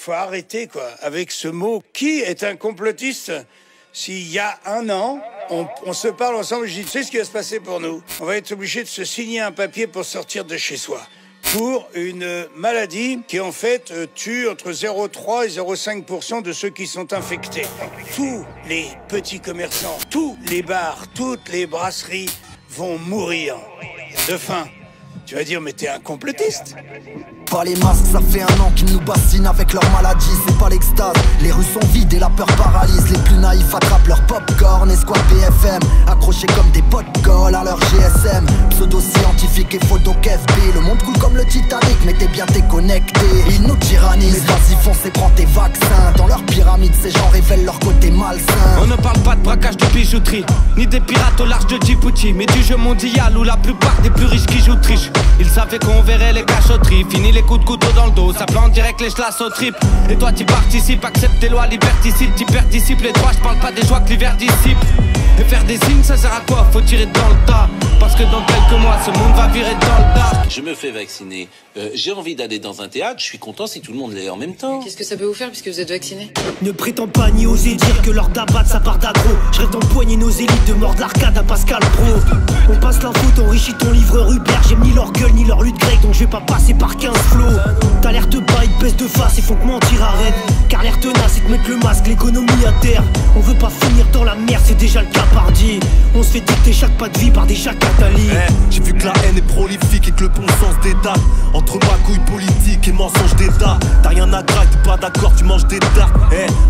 Faut arrêter, quoi, avec ce mot. Qui est un complotiste? S'il y a un an, on se parle ensemble, je dis, tu sais ce qui va se passer pour nous? On va être obligé de se signer un papier pour sortir de chez soi. Pour une maladie qui, en fait, tue entre 0,3 et 0,5% de ceux qui sont infectés. Tous les petits commerçants, tous les bars, toutes les brasseries vont mourir de faim. Tu vas dire, mais t'es un complotiste. Pas les masques, ça fait un an qu'ils nous bassinent avec leur maladie. C'est pas l'extase, les rues sont vides et la peur paralyse. Les plus naïfs attrapent leur popcorn et squat BFM, accrochés comme des potes colle à leur GSM. Pseudo-scientifique et photo KFB. Le monde coule comme le Titanic, mais t'es bien déconnecté. Ils nous tyrannisent, mais vas-y fonce et prends tes vaccins. Dans leur pyramide, ces gens révèlent leur côté malsain. On ne parle pas de braquage de bijouterie, ni des pirates au large de Djibouti, mais du jeu mondial où la plupart des plus riches qui jouent triche. Ils savaient qu'on verrait les cachotteries, fini les coups de couteau dans le dos, ça plante direct les chlasses au trip. Et toi t'y participes, accepte tes lois liberticides, t'y participe les droits, j'parle pas des joies que l'hiver dissipe. Et faire des signes ça sert à quoi? Faut tirer dans le tas, parce que dans quelques mois ce monde va virer dans le tas. Je me fais vacciner, j'ai envie d'aller dans un théâtre, je suis content si tout le monde l'est en même temps. Qu'est-ce que ça peut vous faire puisque vous êtes vacciné? Ne prétends pas ni oser dire que leur d'abat ça part d'agro. Je reste empoigné nos élites de mort de l'arcade à Pascal Pro. On passe l'info, t'enrichis ton livreur Uber. J'aime ni leur gueule ni leur lutte grecque, donc je vais pas passer par 15 flots. T'alertes pas, ils te baissent de face et font que mentir arrête. Car l'air tenace, ils te mettent le masque, l'économie à terre. On veut pas finir dans la merde, c'est déjà le cas pardi. On se fait dicter chaque pas de vie par des Jacques Attali. J'ai vu que la haine est prolifique et que le bon sens dédale. Entre magouille politique et mensonge d'État. T'as rien à grailler, t'es pas d'accord, tu manges des tartes.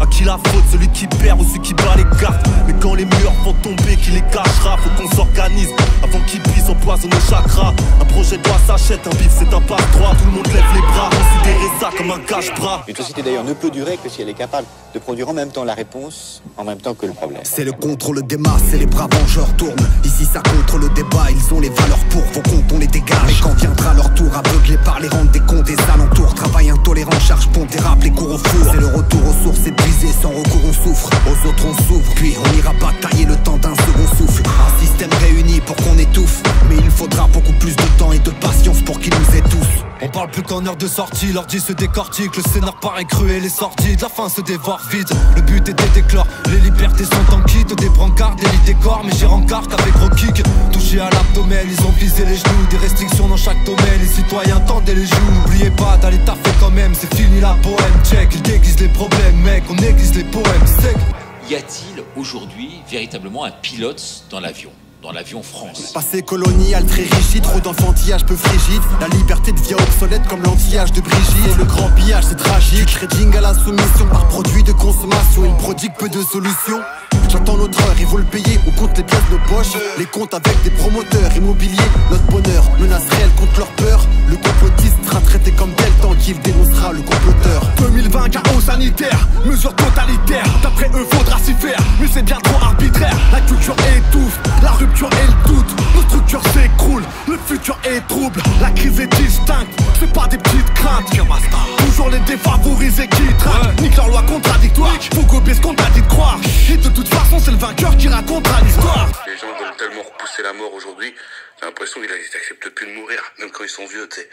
À qui la faute, celui qui perd ou celui qui bat les cartes? Mais quand les murs vont tomber, qui les cachera? Faut qu'on s'organise avant qu'ils puissent empoisonner chakra. Un projet de loi s'achète, un bif c'est un passe-droit. Tout le monde lève les bras, considérez ça comme un cache-bras. Une société d'ailleurs ne peut durer que si elle est capable de produire en même temps la réponse, en même temps que le problème. C'est le contrôle des masses et les bras vengeurs tournent. Ici ça contre le débat, ils ont les valeurs pour. Vos comptes on les dégage. Mais quand viendra leur tour, aveuglés par les rentes des comptes des alentours. Travail intolérant, charge pondérable, les cours au four. C'est le retour aux sources épuisées, sans recours on souffre. Aux autres on s'ouvre, puis on ira batailler le temps d'un second souffle. Un système réuni pour qu'on étouffe. Mais il faudra beaucoup plus de temps et de patience pour qu'ils nous étouffent. On parle plus qu'en heure de sortie, l'ordi se décortique. Le scénar paraît cruel, les sorties de la fin se dévorent vite. Le but était d'éclore, les libertés sont en kit. Des brancards, des lits décors, mais j'ai rencarte avec gros kick. Touché à l'abdomen, ils ont visé les genoux. Des restrictions dans chaque domaine, les citoyens tendaient les joues. N'oubliez pas d'aller taffer quand même, c'est fini la bohème. Check, ils déguisent les problèmes, mec, on aiguise les poèmes, sec. Y a-t-il aujourd'hui véritablement un pilote dans l'avion France? Passé colonial très rigide, trop d'enfantillage peu frigide. La liberté devient obsolète comme l'anti-âge de Brigitte. Et le grand pillage c'est tragique, du trading à la soumission par produit de consommation. Il prodigue peu de solutions. J'attends notre heure, ils vont le payer, on compte les pièces de poche. Les comptes avec des promoteurs immobiliers, notre bonheur, menace réelle contre leur peur. Le complotiste sera traité comme tel tant qu'il dénoncera le comploteur. 2020 chaos sanitaire, mesures totalitaires. D'après eux faudra s'y faire, mais c'est bien trop arbitraire. La culture étouffe, la rupture et le doute. Nos structures s'écroulent, le futur est trouble. La crise est distincte, c'est pas des petites craintes. Toujours les défavorisés qui traquent, nique leur loi contradictoire. Faut gober ce qu'on t'a dit de croire. Et de toute façon c'est le vainqueur qui racontera l'histoire. Les gens veulent tellement repousser la mort aujourd'hui, j'ai l'impression qu'ils n'acceptent plus de mourir, même quand ils sont vieux, tu sais.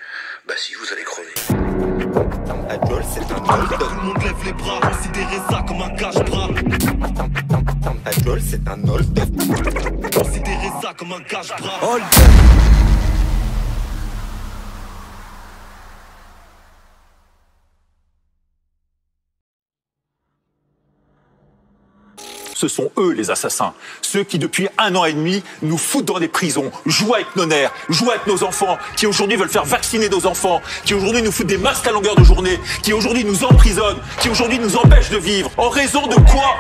Bah si, vous allez crever. Adol, c'est un ol. Tout le monde lève les bras, considérez ça comme un cache-bras. Adol, c'est un ol. Considérez ça comme un cache-bras. Ce sont eux les assassins, ceux qui depuis 1 an et demi nous foutent dans des prisons, jouent avec nos nerfs, jouent avec nos enfants, qui aujourd'hui veulent faire vacciner nos enfants, qui aujourd'hui nous foutent des masques à longueur de journée, qui aujourd'hui nous emprisonnent, qui aujourd'hui nous empêchent de vivre. En raison de quoi ?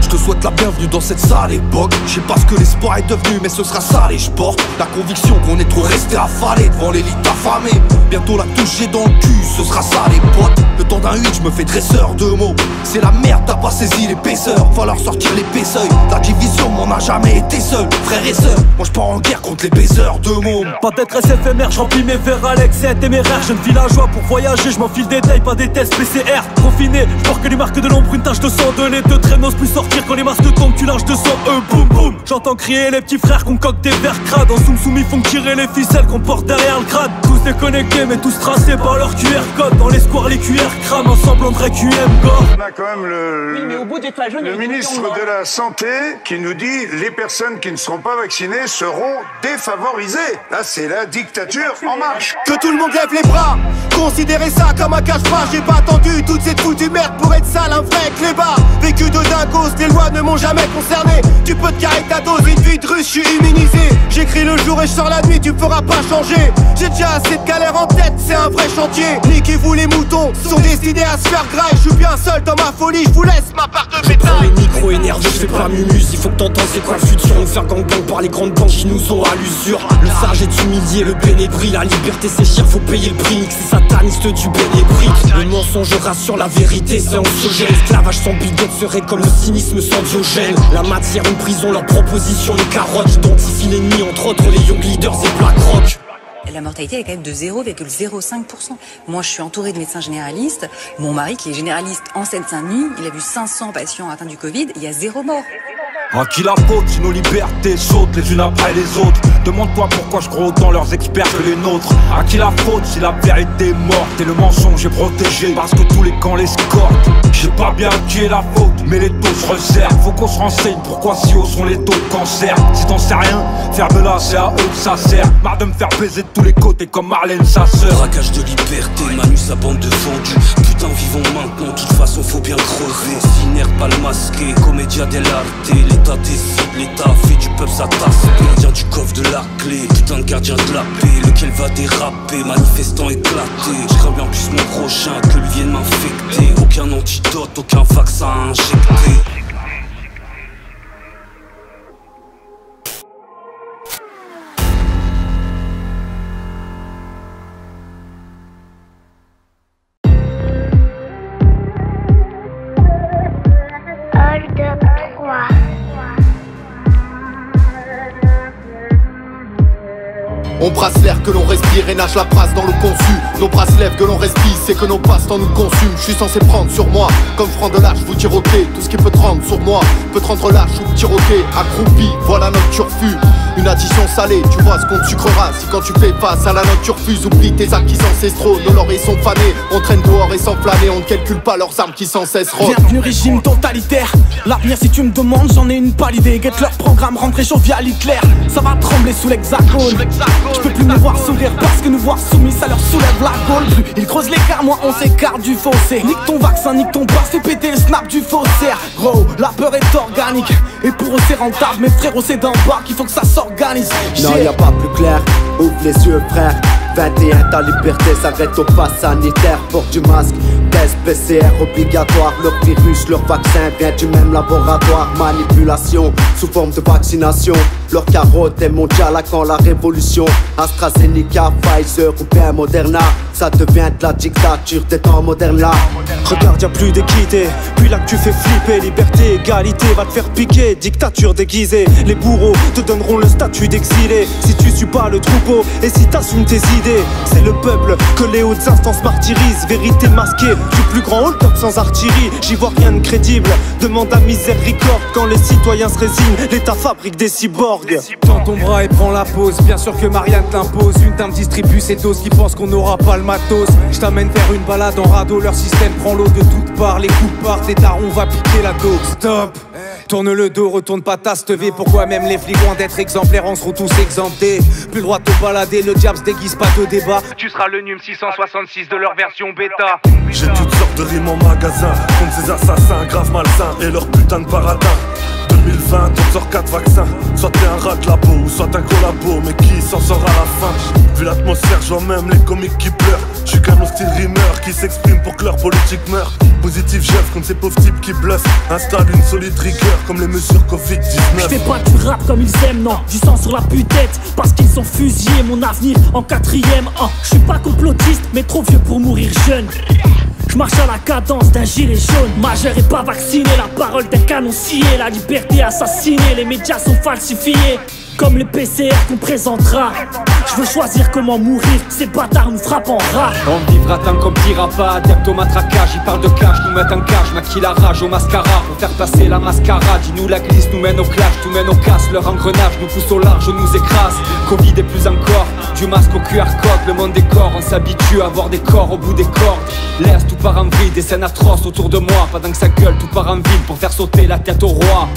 Je te souhaite la bienvenue dans cette sale époque. Je sais pas ce que l'espoir est devenu, mais ce sera ça et je porte la conviction qu'on est trop resté affalé devant l'élite affamée. Bientôt la toucher dans le cul, ce sera ça les potes. Le temps d'un 8, je me fais dresseur de mots. C'est la merde, t'as pas saisi l'épaisseur. Falloir sortir l'épaisseur. La division m'en a jamais été seul. Frères et sœurs, moi je pars en guerre contre les baiseurs de mots. Pas d'être éphémère, je remplis mes verres à l'excès téméraire. Jeune villageois pour voyager, je m'enfile des tailles, pas des tests PCR. Confiné, je porte que les marques de l'ombre, une tache de sang de lait de traîne, n'ose plus sortir quand les masques tombent, tu lâches de sang, boum boum. J'entends crier les petits frères concoctent des verres crades. En soum soum ils font tirer les ficelles qu'on porte derrière le crâne. tous déconnectés mais tous tracés par leur QR code. Dans les squares les QR crament en semblant de Requiem gore. On a quand même le ministre de la Santé qui nous dit les personnes qui ne seront pas vaccinées seront défavorisées. Là c'est la dictature en marche. Que tout le monde lève les bras, considérez ça comme un cache-bras. J'ai pas attendu toute cette foutue merde pour être sale, un vrai clébard. Vécu de dingos, les lois ne m'ont jamais concerné. Tu peux te carrer ta dose, une vie de russe, je suis immunisé. J'écris le jour et je sors la nuit, tu me feras pas changer. J'ai déjà assez de galères en tête, c'est un vrai chantier. Niquez-vous les moutons, sont destinés à se faire graille. Je suis bien seul dans ma folie, je vous laisse ma part de bétail. Les micros énervés, je fais pas mumuse. Il faut que t'entends c'est quoi le futur. Nous faire gang-gang par les grandes banques qui nous ont à l'usure. Le sage est humilié, le bénébril. La liberté c'est cher, faut payer le prix. Nique ces satanistes du bénébrique. Le mensonge rassure, la vérité c'est anxiogène. L'esclavage sans bigote serait comme le cynisme sans Diogène. La matière, une prison, leur proposition, les carottes. J'identifie l'ennemi, entre autres les Young Leaders et BlackRock. La mortalité est quand même de 0,05%. Moi, je suis entourée de médecins généralistes. Mon mari, qui est généraliste en Seine-Saint-Denis, il a vu 500 patients atteints du Covid. Il y a 0 mort. À qui la faute si nos libertés sautent les unes après les autres? Demande-toi pourquoi je crois autant leurs experts que les nôtres. À qui la faute si la vérité est morte et le mensonge est protégé? Parce que tous les camps l'escortent. Je sais pas bien qui est la faute, mais les taux se resserrent. Faut qu'on se renseigne pourquoi si hauts sont les taux de cancer. Si t'en sais rien, ferme-la, c'est à eux que ça sert. Marre de me faire baiser de tous les côtés comme Marlène sa sœur. Braquage de liberté, Manu sa bande de vendus. Putain vivons maintenant, de toute façon faut bien crever. Sinère pas le masqué, comédia dell'arte. L'État décide, l'État fait du peuple sa tasse. Gardien du coffre de la clé, putain de gardien de la paix. Lequel va déraper, manifestant éclaté. Je crains bien plus mon prochain que lui vienne m'infecter. Aucun antidote, aucun vaccin à injecter. On brasse l'air que l'on respire et nage la brasse dans le conçu. Nos bras se lèvent que l'on respire, c'est que nos passe-temps nous consument. Je suis censé prendre sur moi, comme franc de lâche, vous dire ok. Tout ce qui peut te rendre sur moi, peut te rendre lâche ou petit roquet. Accroupi, voilà notre turfu. Une addition salée, tu vois ce qu'on te sucrera. Si quand tu fais face à la note tu refuses, oublie tes acquis ancestraux. Nos lauriers sont fanés, on traîne dehors et sans flâner. On ne calcule pas leurs armes qui sans cesse rôdent. Bienvenue régime totalitaire. L'avenir si tu me demandes, j'en ai une pâle idée. Get leur programme, rentrer jovial Hitler. Ça va trembler sous l'hexagone. Je peux plus me voir sourire parce que nous voir soumis ça leur soulève la gaule. Plus ils creusent l'écart, moi on s'écarte du fossé. Nique ton vaccin, nique ton passe, fais péter le snap du faussaire. Gros, la peur est organique et pour eux c'est rentable. Mais frérot c'est d'un bas qu'il faut que ça s'organise. Non y'a pas plus clair, ouvre les yeux frère. 21, ta liberté s'arrête au pass sanitaire. Porte du masque, test PCR obligatoire. Leur virus, leur vaccin vient du même laboratoire. Manipulation sous forme de vaccination. Leur carotte est mondiale à quand la révolution. AstraZeneca, Pfizer ou bien Moderna. Ça devient de la dictature des temps modernes là. Regarde y'a plus d'équité, puis là que tu fais flipper. Liberté, égalité, va te faire piquer. Dictature déguisée, les bourreaux te donneront le statut d'exilé. Si tu suis pas le troupeau et si t'assumes tes idées, c'est le peuple que les hautes instances martyrisent. Vérité masquée du plus grand hold-up sans artillerie. J'y vois rien de crédible, demande à Miséricorde. Quand les citoyens se résignent, l'État fabrique des cyborgs. Tends ton bras et prends la pause, bien sûr que Marianne t'impose. Une dame distribue ses doses qui pense qu'on n'aura pas le matos. Je t'amène faire une balade en radeau, leur système prend l'eau de toutes parts. Les coups partent, les darons va piquer la dose. Stop, tourne le dos, retourne pas ta stevée. Pourquoi même les flics loin d'être exemplaires en seront tous exemptés. Plus le droit de te balader, le diable se déguise pas de débat. Tu seras le num 666 de leur version bêta. J'ai toutes sortes de rimes en magasin contre ces assassins graves malsains et leur putain de paradin. 2020, on sort 4 vaccins. Soit t'es un rat de labo ou soit un collabo, mais qui s'en sort à la fin? Vu l'atmosphère, je vois même les comiques qui pleurent. Je suis qu'un hostile rimeur qui s'exprime pour que leur politique meure. Positif chef comme ces pauvres types qui bluffent. Installe une solide rigueur comme les mesures Covid-19. Je fais pas du rap comme ils aiment, non. Du sang sur la putette parce qu'ils ont fusillé mon avenir en 4ème. Je suis pas complotiste mais trop vieux pour mourir jeune. Je marche à la cadence d'un gilet jaune. Majeur et pas vacciné, la parole d'un canon scié. La liberté assassinée, les médias sont falsifiés. comme les PCR qu'on présentera. Je veux choisir comment mourir, ces bâtards nous frappent en rat. On vivra tant qu'on tirera pas, diapto matraquage. Ils parlent de cash, nous mettent en cage, maquille la rage au mascara pour faire passer la mascarade. Ils nous la glissent, nous mènent au clash, tout mène au casse. Leur engrenage nous pousse au large, nous écrase. Covid et plus encore, du masque au QR code. Le monde des corps, on s'habitue à voir des corps au bout des cordes. L'air tout part en vrille, des scènes atroces autour de moi. Pendant que ça gueule, tout part en ville pour faire sauter la tête au roi.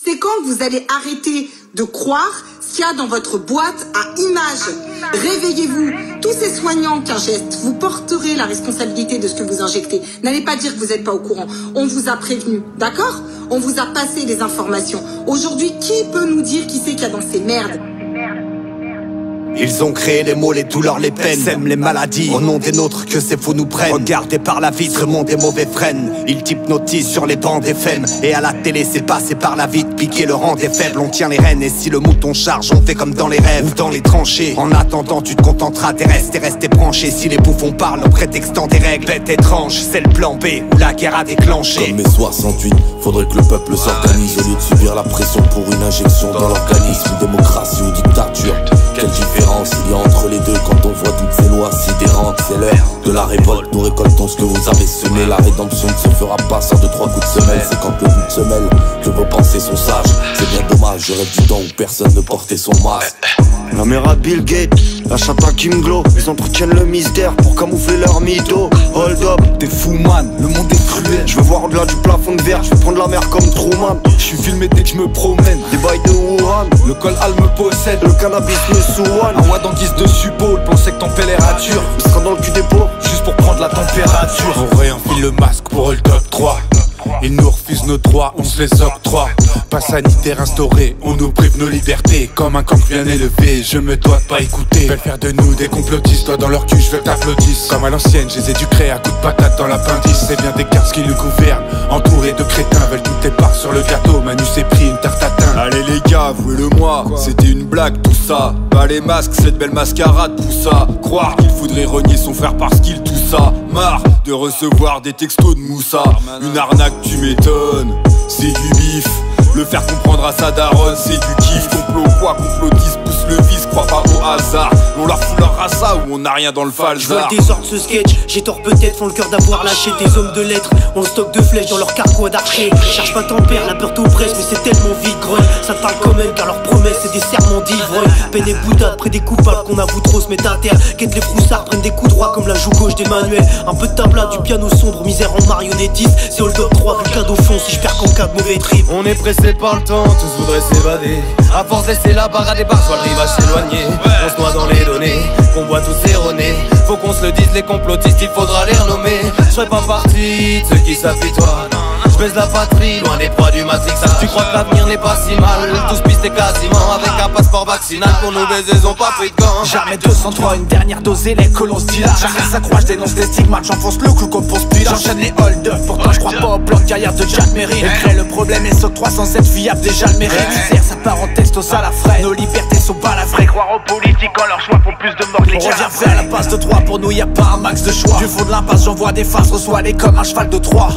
C'est quand que vous allez arrêter de croire ce qu'il y a dans votre boîte à images. Réveillez-vous. Tous ces soignants qui ingestent, vous porterez la responsabilité de ce que vous injectez. N'allez pas dire que vous n'êtes pas au courant. On vous a prévenu, d'accord? On vous a passé des informations. Aujourd'hui, qui peut nous dire qui c'est qu'il y a dans ces merdes? Ils ont créé les maux, les douleurs, les peines, sèment les maladies au nom des nôtres que ces faux nous prennent. Regardés par la vitre, le monde des mauvais freinent. Ils t'hypnotisent sur les bancs des femmes. Et à la télé c'est passé par la vie de piquer le rang des faibles. On tient les rênes et si le mouton charge, on fait comme dans les rêves ou dans les tranchées. En attendant tu te contenteras des restes et rester branché. Si les bouffons parlent en prétextant des règles bêtes étranges, c'est le plan B où la guerre a déclenché. Comme mai 68, faudrait que le peuple s'organise au lieu de subir la pression pour une injection dans l'organisme. Démocratie ou dictature, quelle différence il y a entre les deux quand on voit toutes ces lois sidérantes. C'est l'heure de la révolte, nous récoltons ce que vous avez semé. La rédemption ne se fera pas sans 2-3 coups de semelle. C'est quand le but se mêle que vos pensées sont sages. C'est bien dommage, je rêve du temps où personne ne portait son masque. La mère à Bill Gates, la chatte à Kim Glow. Ils entretiennent le mystère pour camoufler leur mytho. Hold up, t'es fou man, le monde est cruel. Je veux voir au-delà du plafond de verre, je veux prendre la mer comme Truman. Je suis filmé dès que je me promène, des bails de Wuhan. Le col al me possède, le cannabis me sous-one. Un watt en guise de suppôt, le plan c'est que température. Il sera dans le cul des pots, juste pour prendre la température. On réenfile le masque pour le top 3. Ils nous refusent nos droits, on se les octroie. Pas sanitaire instauré, on nous prive nos libertés. Comme un camp bien élevé, je me dois de pas écouter. Veulent faire de nous des complotistes, toi dans leur cul je veux t'applaudisse. Comme à l'ancienne, je les éduquerai à coups de patate dans l'appendice. C'est bien des garces qui nous gouvernent, entourés de crétins. Veulent toutes les parts sur le gâteau, Manu s'est pris une tarte à thym. Allez les gars, avouez-le moi, c'était une blague tout ça. Pas les masques, cette belle mascarade, tout ça. Croire qu'il faudrait renier son frère parce qu'il tout ça. Marre de recevoir des textos de Moussa. Une arnaque, tu m'étonnes, c'est du bif. Le faire comprendre à sa daronne, c'est du kiff. Complot quoi, complotiste, pousse le vice, crois pas au hasard. On leur fout leur rasa ou on n'a rien dans le falzar. Je vois le désordre ce sketch, j'ai tort peut-être, font le cœur d'avoir lâché des hommes de lettres. On stocke de flèches dans leur carquois d'archer. Cherche pas tempère, la peur t'oppresse, mais c'est tellement vide-grogne. Ça te parle quand même car leurs promesses c'est des serments d'ivrogne. Peine et boutade près des coupables qu'on avoue trop se mettre à terre. Quête les froussards prennent des coups droits comme la joue gauche d'Emmanuel. Un peu de tabla, du piano sombre, misère en marionnettiste. C'est hold up 3, vu le cadeau fond si je perds qu'en cas de mauvais trip. On est pressé par le temps, tous voudraient s'évader. À force laisser la barre à des bars, soit le rivage s'éloigner. On se noie dans les données, qu'on boit tous erronés. Faut qu'on se le dise, les complotistes, il faudra les renommer. Je serais pas parti de ceux qui s'apitoient. Je baise la patrie, loin des proies du Matrix. Tu crois que l'avenir n'est pas si mal, tous pistés quasiment. Avec un passeport vaccinal pour nous baiser, ils ont pas pris de gants. Jamais 203, une dernière dose et les colons se dilent. Jamais ça croit, je dénonce les stigmates, j'enfonce le clou comme pour Spila. J'enchaîne les hold-up, pourtant je crois pas au plan de carrière de Jack Merrill. Elle crée le problème et saute 307 fiable, déjà le mérite. Sert sa part en testos à la fraise, nos libertés sont pas la vraie. Croire aux politiques quand leurs choix font plus de morts que les On revient faire la passe de 3, pour nous y a pas un max de choix. Du fond de l'impasse j'envoie des faces, reçois les comme un cheval de 3.